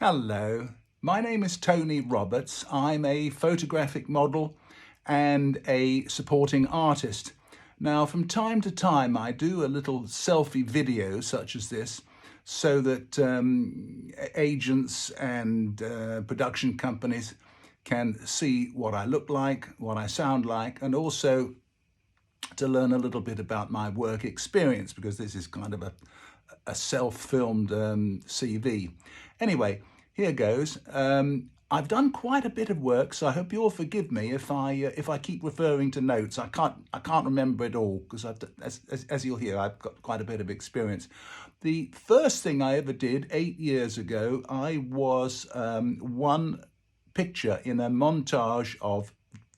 Hello, my name is Tony Roberts. I'm a photographic model and a supporting artist. Now, from time to time, I do a little selfie video such as this so that agents and production companies can see what I look like, what I sound like, and also to learn a little bit about my work experience, because this is kind of a self-filmed CV. Anyway, here goes. I've done quite a bit of work, so I hope you'll forgive me if I keep referring to notes. I can't remember it all because as you'll hear, I've got quite a bit of experience. The first thing I ever did 8 years ago, I was one picture in a montage of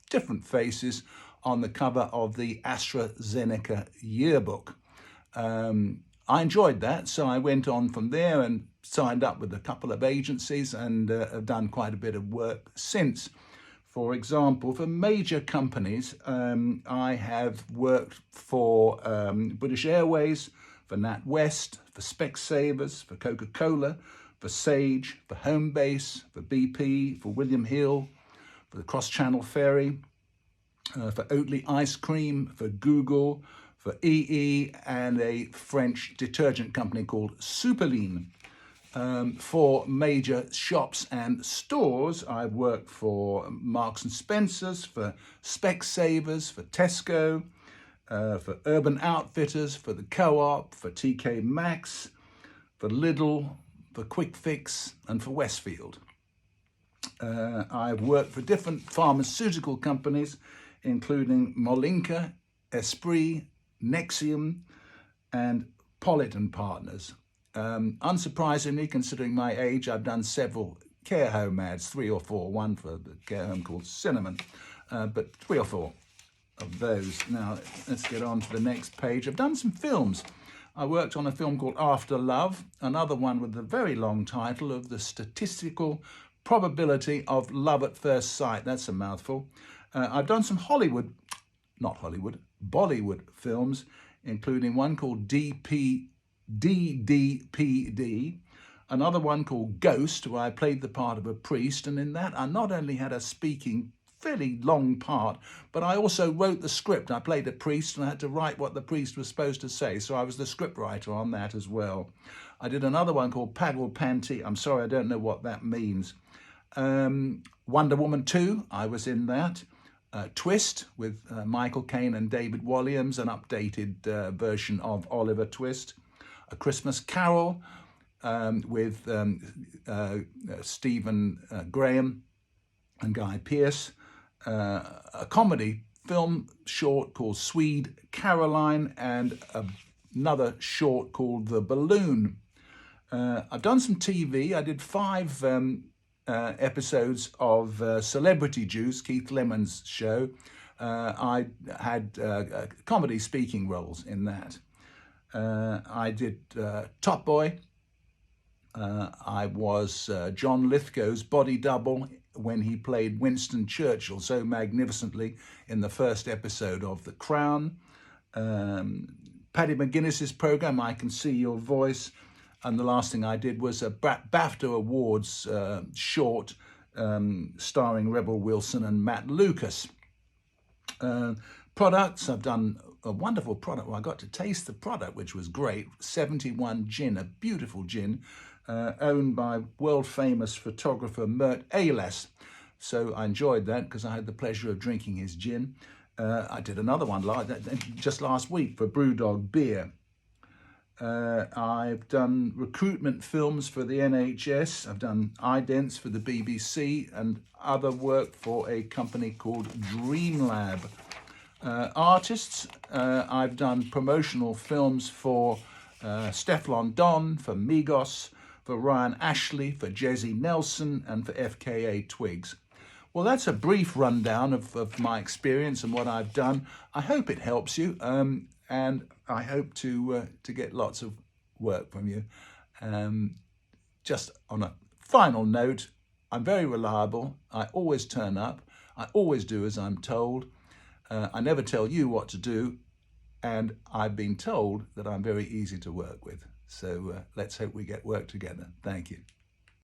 different faces on the cover of the AstraZeneca yearbook. I enjoyed that, so I went on from there and signed up with a couple of agencies and have done quite a bit of work since. For example, for major companies, I have worked for British Airways, for NatWest, for Specsavers, for Coca-Cola, for Sage, for Homebase, for BP, for William Hill, for the Cross Channel Ferry, for Oatly Ice Cream, for Google, for EE, and a French detergent company called Superline. For major shops and stores, I've worked for Marks and Spencer's, for Specsavers, for Tesco, for Urban Outfitters, for the Co-op, for TK Maxx, for Lidl, for Quick Fix, and for Westfield. I've worked for different pharmaceutical companies, including Molinka, Esprit, Nexium, and Pollitt & Partners. Unsurprisingly, considering my age, I've done several care home ads, 3 or 4, one for the care home called Cinnamon, but 3 or 4 of those. Now, let's get on to the next page. I've done some films. I worked on a film called After Love, another one with the very long title of The Statistical Probability of Love at First Sight. That's a mouthful. I've done some Bollywood films, including one called DDPD, another one called Ghost, where I played the part of a priest, and in that I not only had a speaking fairly long part, but I also wrote the script. I played a priest and I had to write what the priest was supposed to say, so I was the script writer on that as well. I did another one called Pagal Panty. I'm sorry, I don't know what that means. Wonder Woman 2, I was in that. Twist with Michael Caine and David Walliams, an updated version of Oliver Twist. A Christmas Carol with Stephen Graham and Guy Pearce. A comedy film short called Swede Caroline, and another short called The Balloon. I've done some TV. I did 5 episodes of Celebrity Juice, Keith Lemon's show. I had comedy speaking roles in that. I did Top Boy. I was John Lithgow's body double when he played Winston Churchill so magnificently in the first episode of The Crown. Paddy McGuinness's program, I Can See Your Voice. And the last thing I did was a BAFTA Awards short starring Rebel Wilson and Matt Lucas. Products, I've done a wonderful product. Well, I got to taste the product, which was great. 71 Gin, a beautiful gin, owned by world-famous photographer Mert Elas. So I enjoyed that because I had the pleasure of drinking his gin. I did another one like that just last week for Brewdog Beer. I've done recruitment films for the NHS. I've done idents for the BBC and other work for a company called Dreamlab. Artists, I've done promotional films for Stefflon Don, for Migos, for Ryan Ashley, for Jezzy Nelson, and for FKA Twigs. Well, that's a brief rundown of my experience and what I've done. I hope it helps you, and I hope to get lots of work from you. Just on a final note, I'm very reliable. I always turn up. I always do as I'm told. I never tell you what to do, and I've been told that I'm very easy to work with. So let's hope we get work together. Thank you.